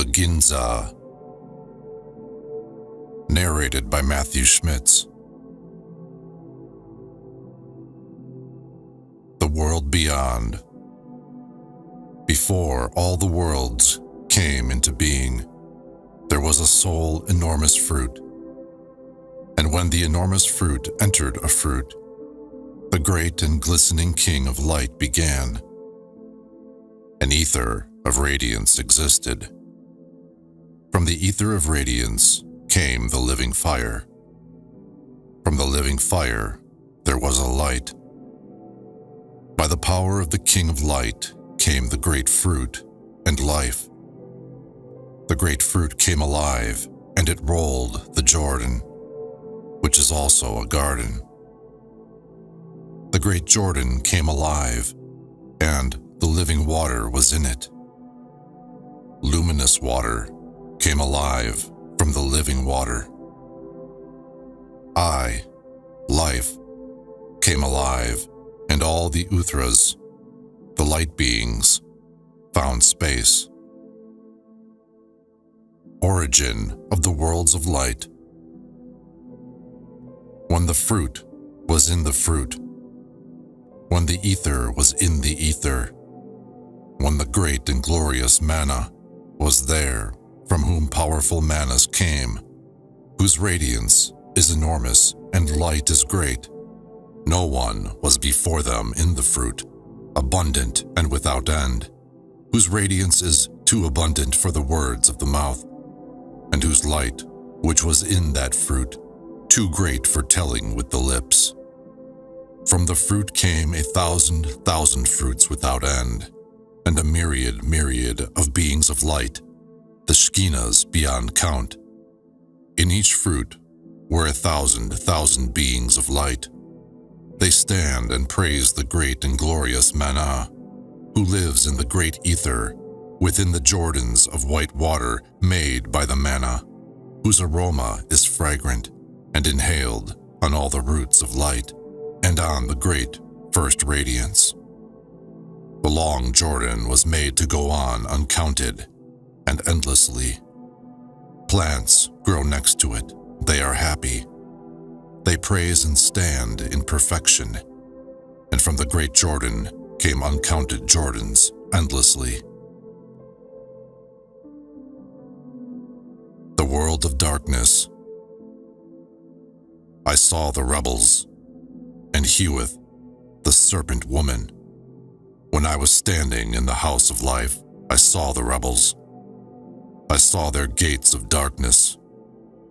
The Ginza. Narrated by Matthew Schmitz. The world beyond. Before all the worlds came into being, there was a sole enormous fruit. And when the enormous fruit entered a fruit, the great and glistening king of light began. An ether of radiance existed. From the ether of radiance came the living fire. From the living fire there was a light. By the power of the king of light came the great fruit and life. The great fruit came alive, and it rolled the Jordan, which is also a garden. The great Jordan came alive, and the living water was in it. Luminous water came alive from the living water. I, life, came alive, and all the Uthras, the light beings, found space. Origin of the worlds of light. When the fruit was in the fruit, when the ether was in the ether, when the great and glorious manna was there, from whom powerful manas came, whose radiance is enormous and light is great. No one was before them in the fruit, abundant and without end, whose radiance is too abundant for the words of the mouth, and whose light, which was in that fruit, too great for telling with the lips. From the fruit came 1,000,000 fruits without end, and a myriad of beings of light, the Shkinas beyond count. In each fruit were 1,000,000 beings of light. They stand and praise the great and glorious Mana, who lives in the great ether, within the Jordans of white water made by the Mana, whose aroma is fragrant and inhaled on all the roots of light and on the great first radiance. The long Jordan was made to go on uncounted and endlessly. Plants grow next to it. They are happy. They praise and stand in perfection. And from the great Jordan came uncounted Jordans endlessly. The world of darkness. I saw the rebels, and heweth, the serpent woman. When I was standing in the house of life, I saw the rebels. I saw their gates of darkness.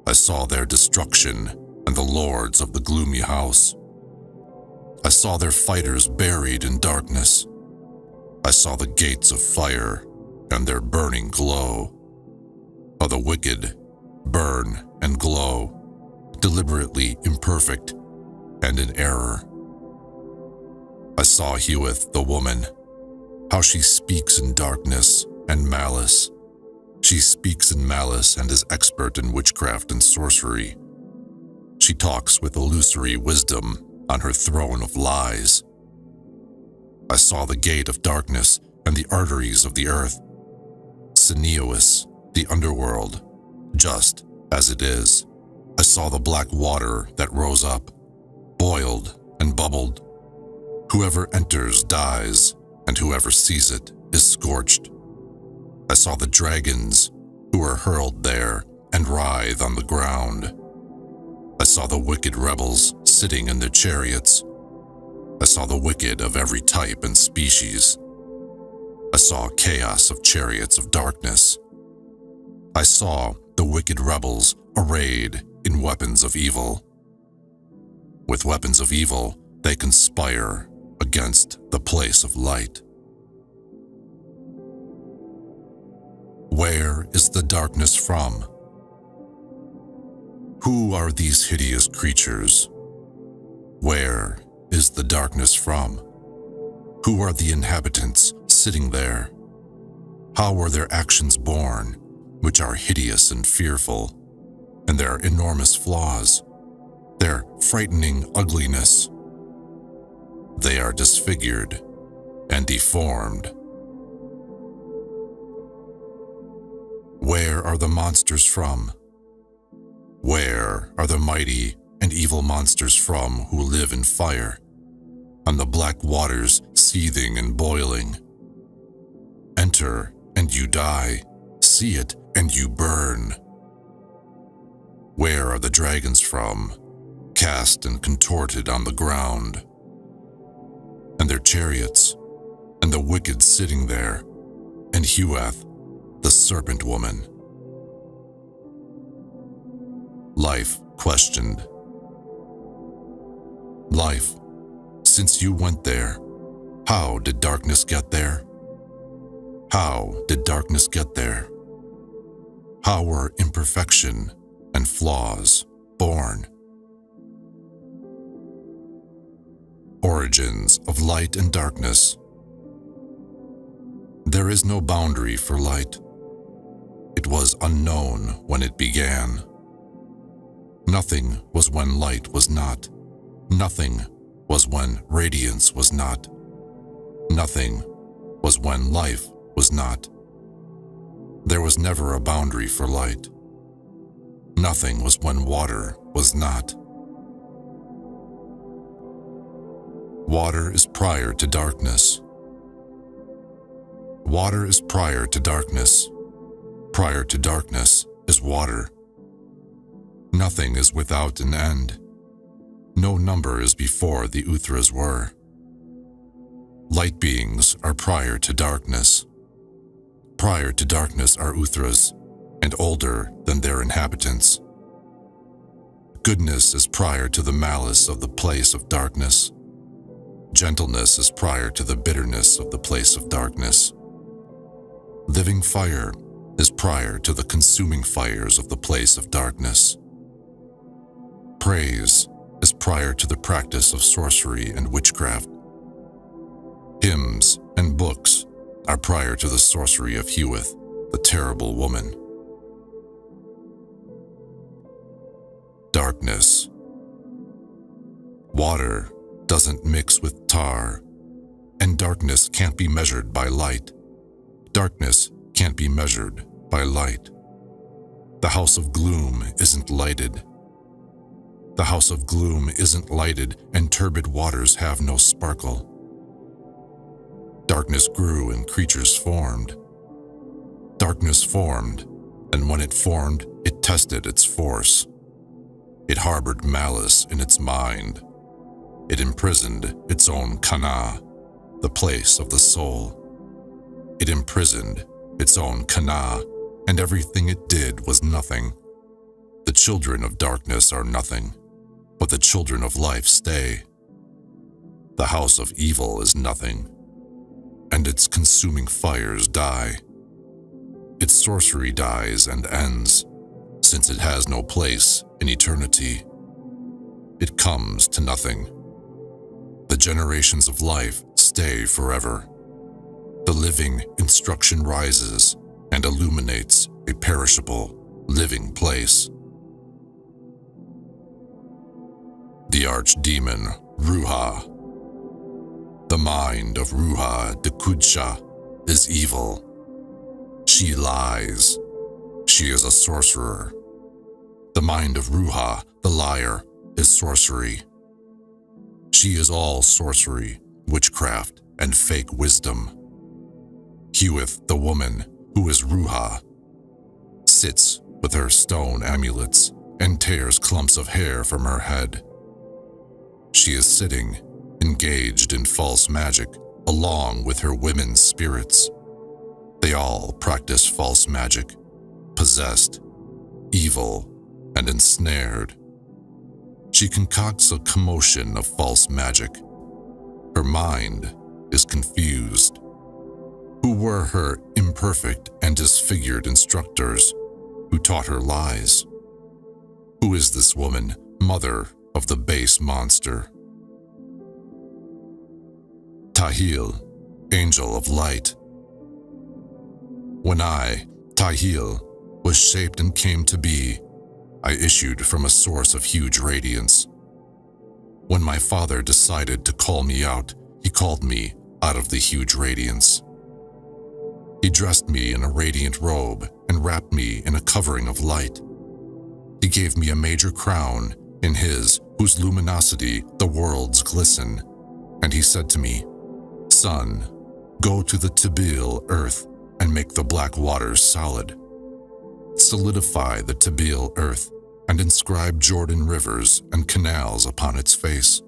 I saw their destruction and the lords of the gloomy house. I saw their fighters buried in darkness. I saw the gates of fire and their burning glow. How the wicked burn and glow, deliberately imperfect and in error. I saw heweth the woman, how she speaks in darkness and malice. She speaks in malice and is expert in witchcraft and sorcery. She talks with illusory wisdom on her throne of lies. I saw the gate of darkness and the arteries of the earth. Sinuous, the underworld, just as it is. I saw the black water that rose up, boiled and bubbled. Whoever enters dies, and whoever sees it is scorched. I saw the dragons who were hurled there and writhe on the ground. I saw the wicked rebels sitting in their chariots. I saw the wicked of every type and species. I saw chaos of chariots of darkness. I saw the wicked rebels arrayed in weapons of evil. With weapons of evil, they conspire against the place of light. Where is the darkness from? Who are these hideous creatures? Where is the darkness from? Who are the inhabitants sitting there? How were their actions born, which are hideous and fearful, and their enormous flaws, their frightening ugliness? They are disfigured and deformed. are the monsters from? Where are the mighty and evil monsters from who live in fire, on the black waters seething and boiling? Enter and you die, see it and you burn. Where are the dragons from, cast and contorted on the ground? And their chariots, and the wicked sitting there, and Hueth, the serpent woman. Life questioned. Life, since you went there, how did darkness get there? How did darkness get there? How were imperfection and flaws born? Origins of light and darkness. There is no boundary for light. It was unknown when it began. Nothing was when light was not. Nothing was when radiance was not. Nothing was when life was not. There was never a boundary for light. Nothing was when water was not. Water is prior to darkness. Water is prior to darkness. Prior to darkness is water. Nothing is without an end. No number is before the Uthras were. Light beings are prior to darkness. Prior to darkness are Uthras, and older than their inhabitants. Goodness is prior to the malice of the place of darkness. Gentleness is prior to the bitterness of the place of darkness. Living fire is prior to the consuming fires of the place of darkness. Praise is prior to the practice of sorcery and witchcraft. Hymns and books are prior to the sorcery of Hueth, the terrible woman. Darkness. Water doesn't mix with tar, and darkness can't be measured by light. Darkness can't be measured by light. The house of gloom isn't lighted. The house of gloom isn't lighted, and turbid waters have no sparkle. Darkness grew and creatures formed. Darkness formed, and when it formed, it tested its force. It harbored malice in its mind. It imprisoned its own kana, the place of the soul. It imprisoned its own kana, and everything it did was nothing. The children of darkness are nothing, but the children of life stay. The house of evil is nothing, and its consuming fires die. Its sorcery dies and ends, since it has no place in eternity. It comes to nothing. The generations of life stay forever. The living instruction rises and illuminates a perishable, living place. The archdemon, Ruha. The mind of Ruha de Kudsha is evil. She lies. She is a sorcerer. The mind of Ruha, the liar, is sorcery. She is all sorcery, witchcraft, and fake wisdom. Hueth, the woman, who is Ruha, sits with her stone amulets and tears clumps of hair from her head. She is sitting, engaged in false magic, along with her women's spirits. They all practice false magic, possessed, evil, and ensnared. She concocts a commotion of false magic. Her mind is confused. Who were her imperfect and disfigured instructors who taught her lies? Who is this woman, mother of the base monster? Tahil, angel of light. When I, Tahil, was shaped and came to be, I issued from a source of huge radiance. When my father decided to call me out, he called me out of the huge radiance. He dressed me in a radiant robe and wrapped me in a covering of light. He gave me a major crown in his whose luminosity the worlds glisten, and he said to me, "Son, go to the Tabil earth and make the black waters solid. Solidify the Tabil earth and inscribe Jordan rivers and canals upon its face."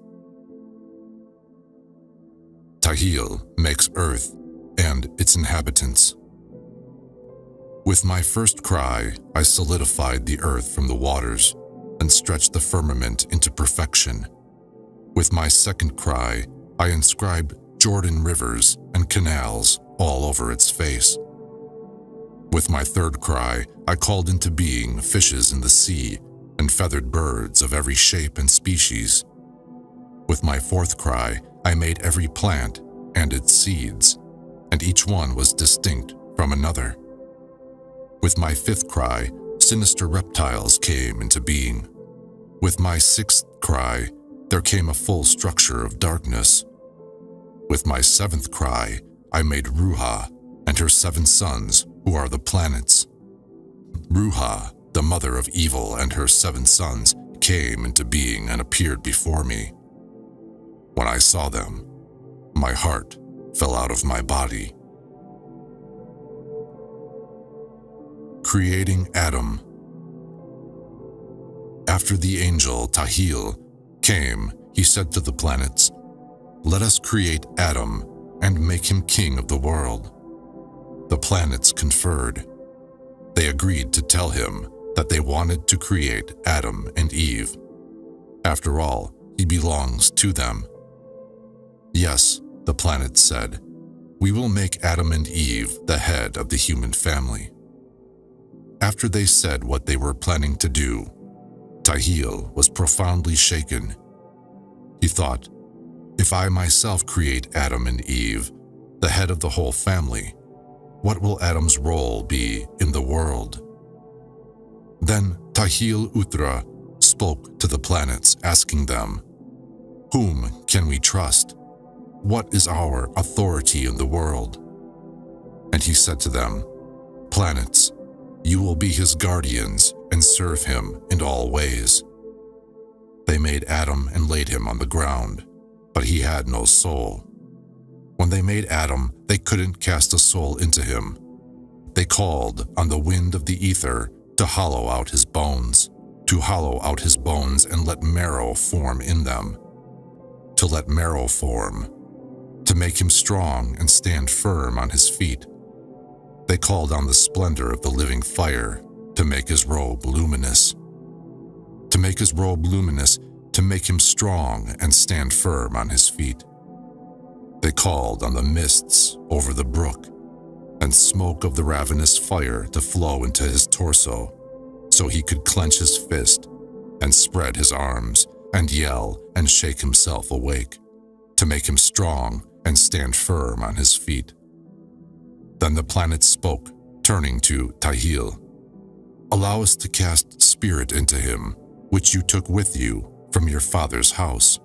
Tahil makes earth and its inhabitants. With my first cry, I solidified the earth from the waters and stretched the firmament into perfection. With my second cry, I inscribed Jordan rivers and canals all over its face. With my third cry, I called into being fishes in the sea and feathered birds of every shape and species. With my fourth cry, I made every plant and its seeds, and each one was distinct from another. With my fifth cry, sinister reptiles came into being. With my sixth cry, there came a full structure of darkness. With my seventh cry, I made Ruha and her 7 sons, who are the planets. Ruha, the mother of evil, and her 7 sons came into being and appeared before me. When I saw them, my heart fell out of my body. Creating Adam. After the angel Tahil came, he said to the planets, "Let us create Adam and make him king of the world." The planets conferred. They agreed to tell him that they wanted to create Adam and Eve. After all, he belongs to them. "Yes," the planets said, "we will make Adam and Eve the head of the human family." After they said what they were planning to do, Tahil was profoundly shaken. He thought, "If I myself create Adam and Eve, the head of the whole family, what will Adam's role be in the world?" Then Tahil Uthra spoke to the planets, asking them, "Whom can we trust? What is our authority in the world?" And he said to them, "Planets, you will be his guardians and serve him in all ways." They made Adam and laid him on the ground, but he had no soul. When they made Adam, they couldn't cast a soul into him. They called on the wind of the ether to hollow out his bones, and let marrow form in them. To let marrow form, to make him strong and stand firm on his feet. They called on the splendor of the living fire to make his robe luminous. To make his robe luminous, to make him strong and stand firm on his feet. They called on the mists over the brook and smoke of the ravenous fire to flow into his torso, so he could clench his fist and spread his arms and yell and shake himself awake, to make him strong and stand firm on his feet. Then the planets spoke, turning to Tahil, "Allow us to cast spirit into him, which you took with you from your father's house."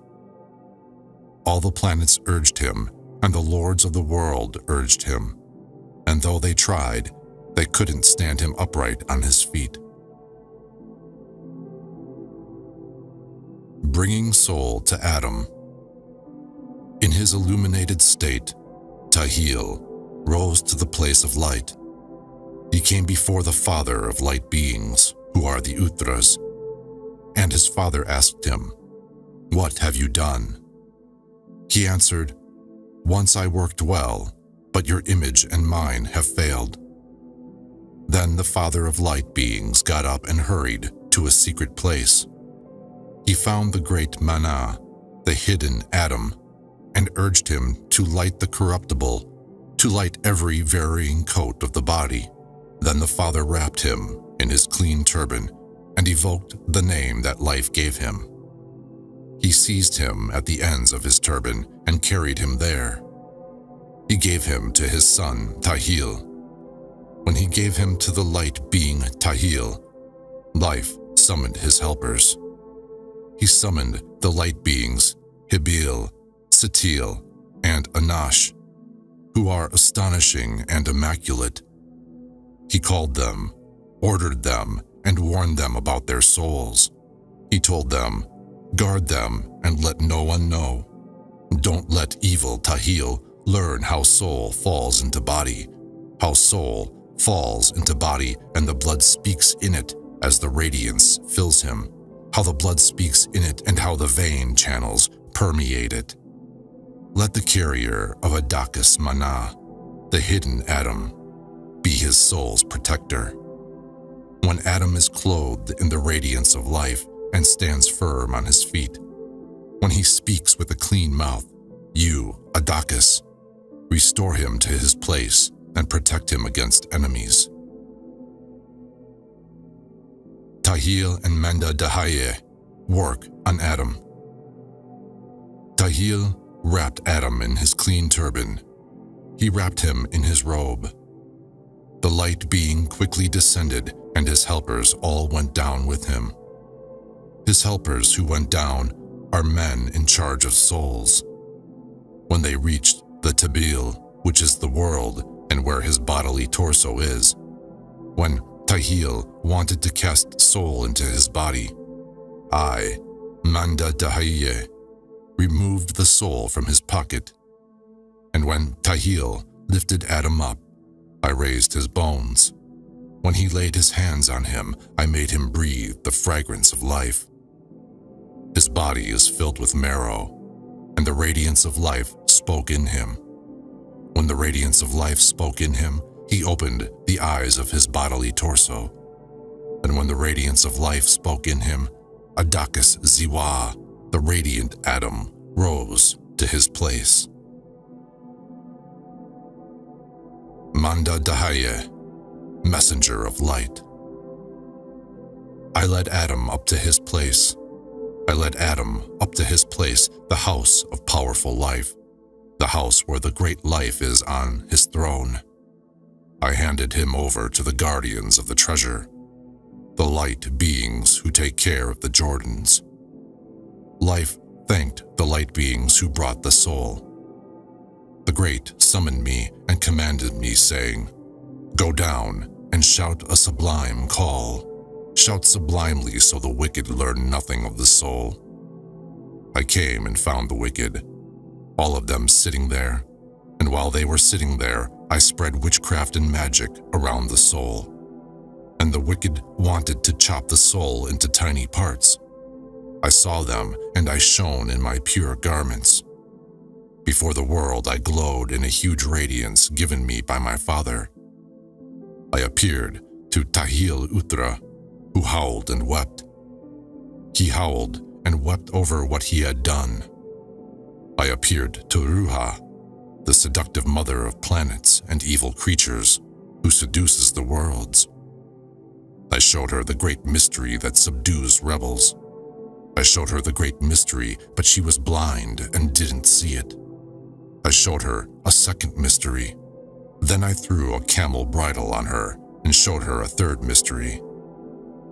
All the planets urged him, and the lords of the world urged him, and though they tried, they couldn't stand him upright on his feet. Bringing soul to Adam. In his illuminated state, Tahil rose to the place of light. He came before the father of light beings, who are the Uthras, and his father asked him, "What have you done?" He answered, "Once I worked well, but your image and mine have failed." Then the father of light beings got up and hurried to a secret place. He found the great Mana, the hidden Adam, and urged him to light the corruptible, to light every varying coat of the body. Then the father wrapped him in his clean turban and evoked the name that life gave him. He seized him at the ends of his turban and carried him there. He gave him to his son Tahil. When he gave him to the light being Tahil, life summoned his helpers. He summoned the light beings Hibil, Satil, and Anash. who are astonishing and immaculate. He called them, ordered them, and warned them about their souls. He told them, guard them and let no one know. Don't let evil Tahil learn how soul falls into body, how soul falls into body and the blood speaks in it as the radiance fills him, how the blood speaks in it and how the vein channels permeate it. Let the carrier of Adakas Mana, the hidden Adam, be his soul's protector. When Adam is clothed in the radiance of life and stands firm on his feet, when he speaks with a clean mouth, you, Adakas, restore him to his place and protect him against enemies. Tahil and Manda Dahaye work on Adam. Tahil wrapped Adam in his clean turban. He wrapped him in his robe. The light being quickly descended, and his helpers all went down with him. His helpers who went down are men in charge of souls. When they reached the Tabil, which is the world and where his bodily torso is, when Tahil wanted to cast soul into his body, I, Manda Dahaye, removed the soul from his pocket. And when Tahil lifted Adam up, I raised his bones. When he laid his hands on him, I made him breathe the fragrance of life. His body is filled with marrow, and the radiance of life spoke in him. When the radiance of life spoke in him, he opened the eyes of his bodily torso. And when the radiance of life spoke in him, Adakas Ziwa, the radiant Adam, rose to his place. Manda Dahaye, messenger of light. I led Adam up to his place. I led Adam up to his place, the house of powerful life, the house where the great life is on his throne. I handed him over to the guardians of the treasure, the light beings who take care of the Jordans. Life thanked the light beings who brought the soul. The great summoned me and commanded me, saying, go down and shout a sublime call. Shout sublimely so the wicked learn nothing of the soul. I came and found the wicked, all of them sitting there, and while they were sitting there, I spread witchcraft and magic around the soul. And the wicked wanted to chop the soul into tiny parts. I saw them, and I shone in my pure garments. Before the world, I glowed in a huge radiance given me by my father. I appeared to Tahil Utra, who howled and wept. He howled and wept over what he had done. I appeared to Ruha, the seductive mother of planets and evil creatures, who seduces the worlds. I showed her the great mystery that subdues rebels. I showed her the great mystery, but she was blind and didn't see it. I showed her a second mystery. Then I threw a camel bridle on her and showed her a third mystery.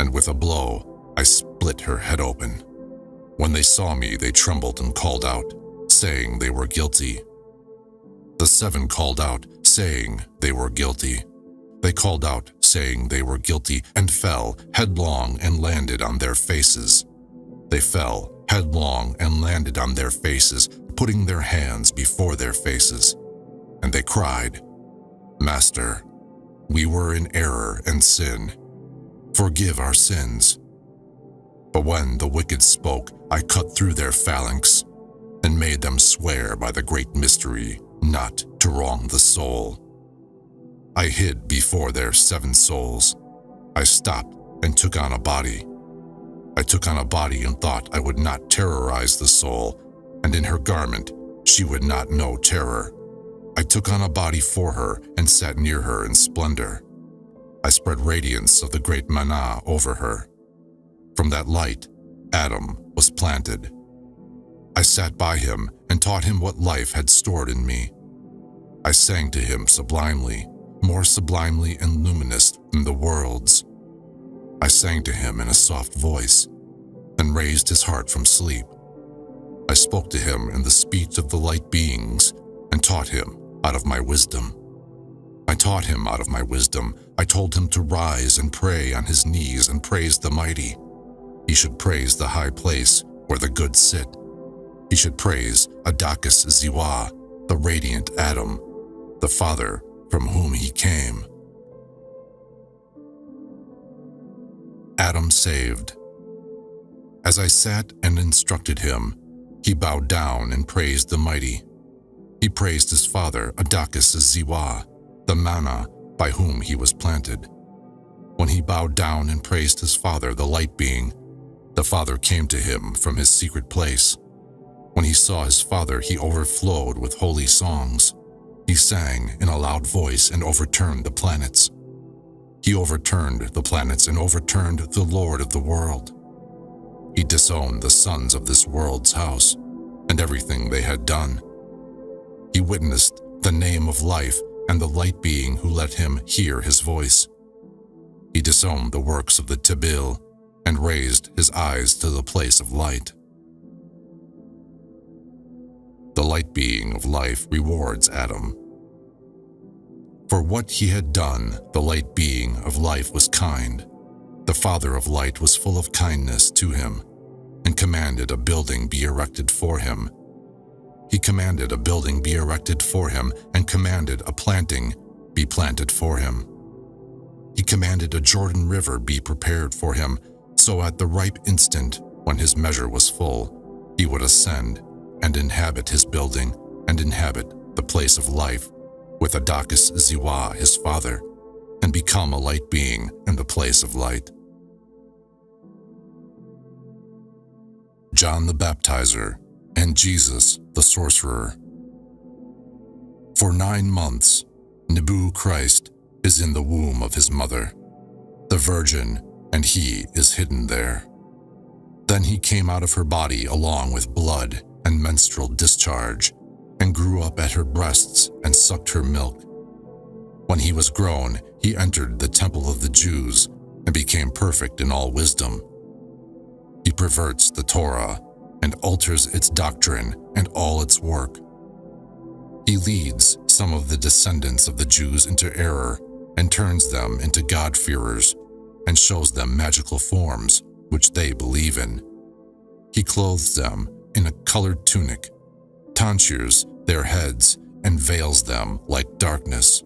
And with a blow, I split her head open. When they saw me, they trembled and called out, saying they were guilty. The seven called out, saying they were guilty. They called out, saying they were guilty, and fell headlong and landed on their faces. They fell headlong and landed on their faces, putting their hands before their faces. And they cried, Master, we were in error and sin. Forgive our sins. But when the wicked spoke, I cut through their phalanx and made them swear by the great mystery not to wrong the soul. I hid before their 7 souls. I stopped and took on a body. I took on a body and thought I would not terrorize the soul, and in her garment she would not know terror. I took on a body for her and sat near her in splendor. I spread radiance of the great Mana over her. From that light, Adam was planted. I sat by him and taught him what life had stored in me. I sang to him sublimely, more sublimely and luminous than the worlds. I sang to him in a soft voice, and raised his heart from sleep. I spoke to him in the speech of the light beings, and taught him out of my wisdom. I taught him out of my wisdom. I told him to rise and pray on his knees and praise the mighty. He should praise the high place where the good sit. He should praise Adakis Ziwa, the radiant Adam, the Father from whom he came. Adam saved. As I sat and instructed him, he bowed down and praised the mighty. He praised his father, Adakis Ziwa, the manna by whom he was planted. When he bowed down and praised his father, the light being, the Father came to him from his secret place. When he saw his father, he overflowed with holy songs. He sang in a loud voice and overturned the planets. He overturned the planets and overturned the Lord of the world. He disowned the sons of this world's house and everything they had done. He witnessed the name of life and the light being who let him hear his voice. He disowned the works of the Tibil and raised his eyes to the place of light. The light being of life rewards Adam. For what he had done, the light being of life was kind. The Father of light was full of kindness to him and commanded a building be erected for him. He commanded a building be erected for him and commanded a planting be planted for him. He commanded a Jordan river be prepared for him, so at the ripe instant, when his measure was full, he would ascend and inhabit his building and inhabit the place of life with Adakis Ziwa, his father, and become a light being in the place of light. John the Baptizer and Jesus the Sorcerer. For 9 months, Nebu Christ is in the womb of his mother, the Virgin, and he is hidden there. Then he came out of her body along with blood and menstrual discharge, and grew up at her breasts and sucked her milk. When he was grown, he entered the temple of the Jews and became perfect in all wisdom. He perverts the Torah and alters its doctrine and all its work. He leads some of the descendants of the Jews into error and turns them into God-fearers and shows them magical forms which they believe in. He clothes them in a colored tunic, tonsures their heads, and veils them like darkness.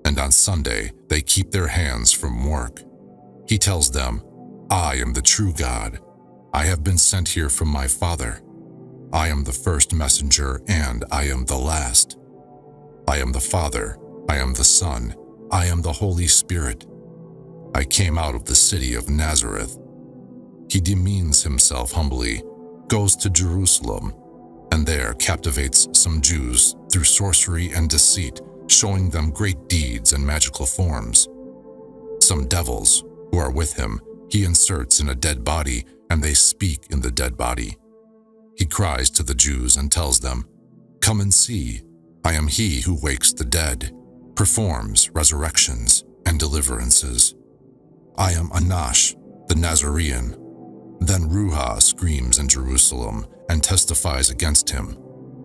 And on Sunday they keep their hands from work. He tells them, I am the true God. I have been sent here from my Father. I am the first messenger and I am the last. I am the Father, I am the Son, I am the Holy Spirit. I came out of the city of Nazareth. He demeans himself humbly, goes to Jerusalem, and there captivates some Jews through sorcery and deceit, showing them great deeds and magical forms. Some devils who are with him he inserts in a dead body, and they speak in the dead body. He cries to the Jews and tells them, Come and see, I am he who wakes the dead, performs resurrections and deliverances. I am Anash, the Nazarene. Then Ruha screams in Jerusalem and testifies against him.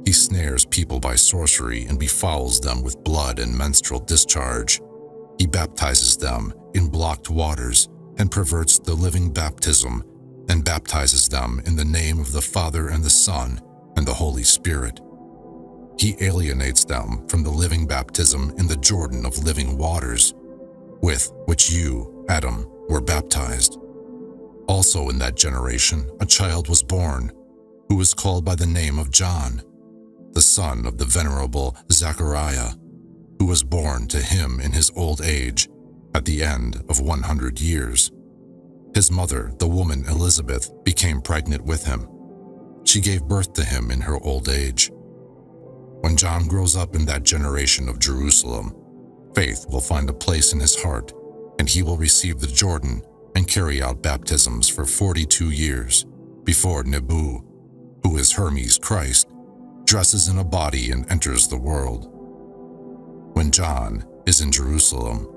He snares people by sorcery and befouls them with blood and menstrual discharge. He baptizes them in blocked waters and perverts the living baptism and baptizes them in the name of the Father and the Son and the Holy Spirit. He alienates them from the living baptism in the Jordan of living waters, with which you, Adam, were baptized. Also in that generation a child was born, who was called by the name of John, the son of the venerable Zechariah, who was born to him in his old age, at the end of 100 years. His mother, the woman Elizabeth, became pregnant with him. She gave birth to him in her old age. When John grows up in that generation of Jerusalem, faith will find a place in his heart, and he will receive the Jordan and carry out baptisms for 42 years before Nebu, who is Hermes Christ, dresses in a body and enters the world. When John is in Jerusalem,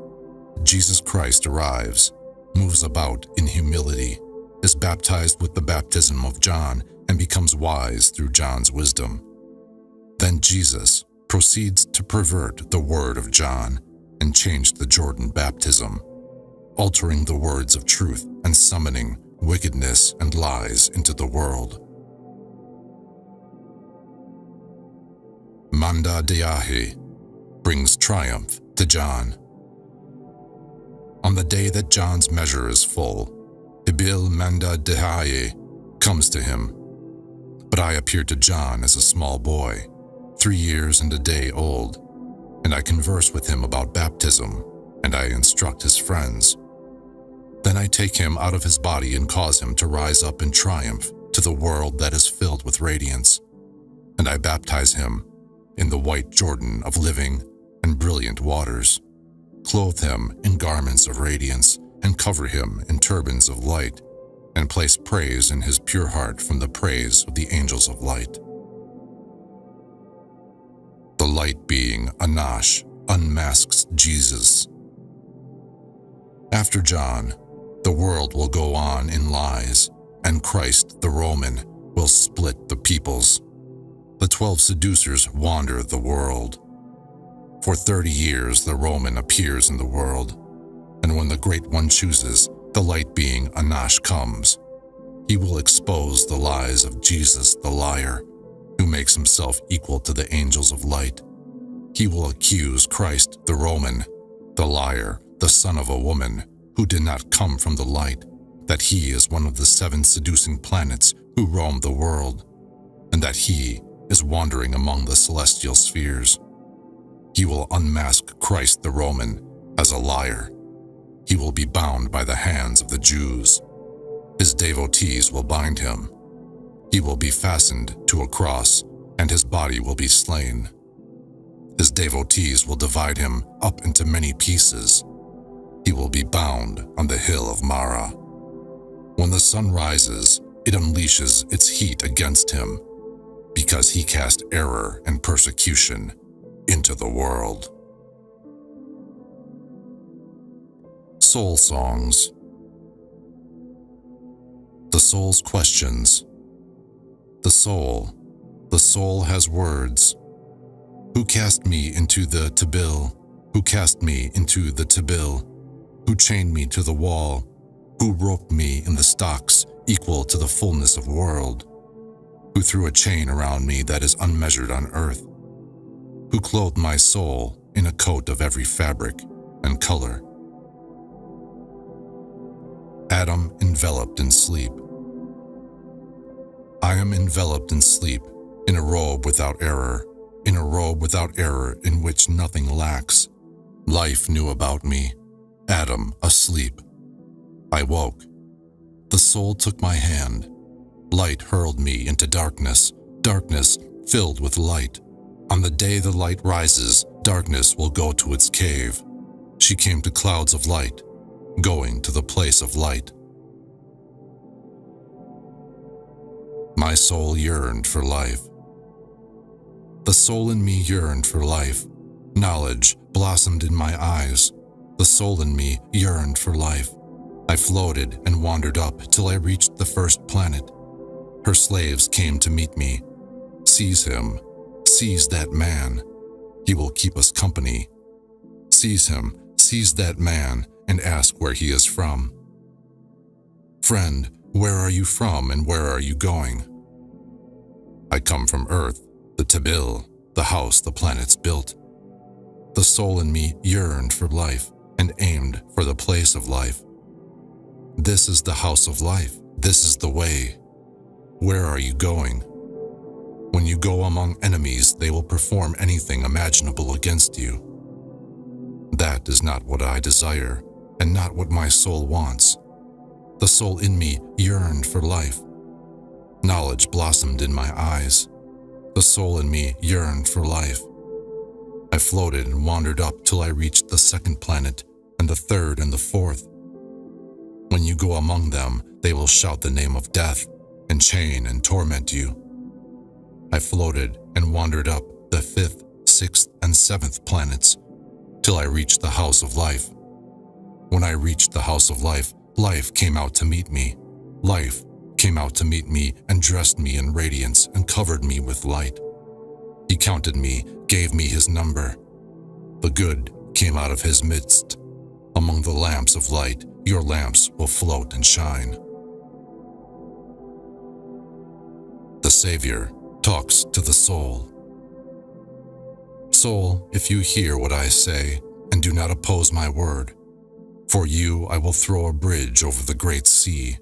Jesus Christ arrives, moves about in humility, is baptized with the baptism of John, and becomes wise through John's wisdom. Then Jesus, proceeds to pervert the word of John and change the Jordan baptism, altering the words of truth and summoning wickedness and lies into the world. Mandean brings triumph to John. On the day that John's measure is full, Ibil Mandean comes to him. But I appear to John as a small boy, 3 years and a day old, and I converse with him about baptism, and I instruct his friends. Then I take him out of his body and cause him to rise up in triumph to the world that is filled with radiance, and I baptize him in the white Jordan of living and brilliant waters, clothe him in garments of radiance, and cover him in turbans of light, and place praise in his pure heart from the praise of the angels of light. The light being Anash unmasks Jesus. After John, the world will go on in lies, and Christ the Roman will split the peoples. The 12 seducers wander the world. For 30 years the Roman appears in the world, and when the Great One chooses, the light being Anash comes. He will expose the lies of Jesus the liar, who makes himself equal to the angels of light. He will accuse Christ the Roman, the liar, the son of a woman, who did not come from the light, that he is one of the 7 seducing planets who roam the world, and that he is wandering among the celestial spheres. He will unmask Christ the Roman as a liar. He will be bound by the hands of the Jews. His devotees will bind him. He will be fastened to a cross, and his body will be slain. His devotees will divide him up into many pieces. He will be bound on the hill of Mara. When the sun rises, it unleashes its heat against him, because he cast error and persecution into the world. Soul Songs. The soul's questions. The soul has words. Who cast me into the Tabil? Who cast me into the Tabil? Who chained me to the wall? Who roped me in the stocks equal to the fullness of world? Who threw a chain around me that is unmeasured on earth? Who clothed my soul in a coat of every fabric and color? Adam enveloped in sleep. I am enveloped in sleep, in a robe without error, in a robe without error in which nothing lacks. Life knew about me, Adam asleep. I woke. The soul took my hand. Light hurled me into darkness, darkness filled with light. On the day the light rises, darkness will go to its cave. She came to clouds of light, going to the place of light. My soul yearned for life. The soul in me yearned for life. Knowledge blossomed in my eyes. The soul in me yearned for life. I floated and wandered up till I reached the first planet. Her slaves came to meet me. Seize him. Seize that man. He will keep us company. Seize him. Seize that man and ask where he is from. Friend, where are you from and where are you going? I come from Earth, the Tabil, the house the planets built. The soul in me yearned for life and aimed for the place of life. This is the house of life. This is the way. Where are you going? When you go among enemies, they will perform anything imaginable against you. That is not what I desire, and not what my soul wants. The soul in me yearned for life. Knowledge blossomed in my eyes. The soul in me yearned for life. I floated and wandered up till I reached the second planet, and the third and the fourth. When you go among them, they will shout the name of death, and chain and torment you. I floated and wandered up the fifth, sixth, and seventh planets, till I reached the house of life. When I reached the house of life, life came out to meet me. Life came out to meet me and dressed me in radiance and covered me with light. He counted me, gave me his number. The good came out of his midst. Among the lamps of light, your lamps will float and shine. The Savior talks to the soul. Soul, if you hear what I say, and do not oppose my word, for you I will throw a bridge over the great sea.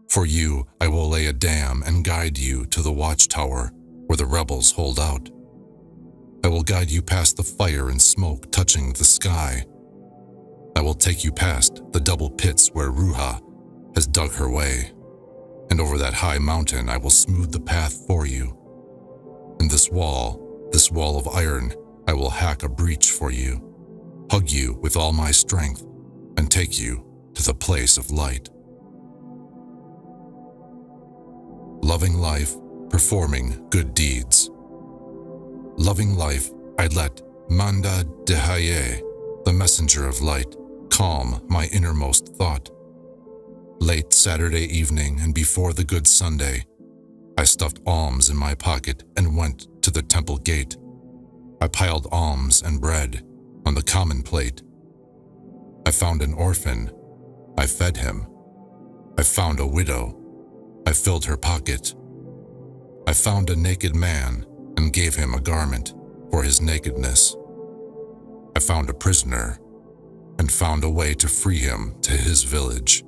For you I will lay a dam and guide you to the watchtower where the rebels hold out. I will guide you past the fire and smoke touching the sky. I will take you past the double pits where Ruha has dug her way, and over that high mountain I will smooth the path for you. And this wall of iron, I will hack a breach for you, hug you with all my strength, and take you to the place of light. Loving life, performing good deeds. Loving life, I let Manda Dehaye, the messenger of light, calm my innermost thought. Late Saturday evening and before the Good Sunday, I stuffed alms in my pocket and went to the temple gate. I piled alms and bread on the common plate. I found an orphan. I fed him. I found a widow. I filled her pocket. I found a naked man and gave him a garment for his nakedness. I found a prisoner and found a way to free him to his village.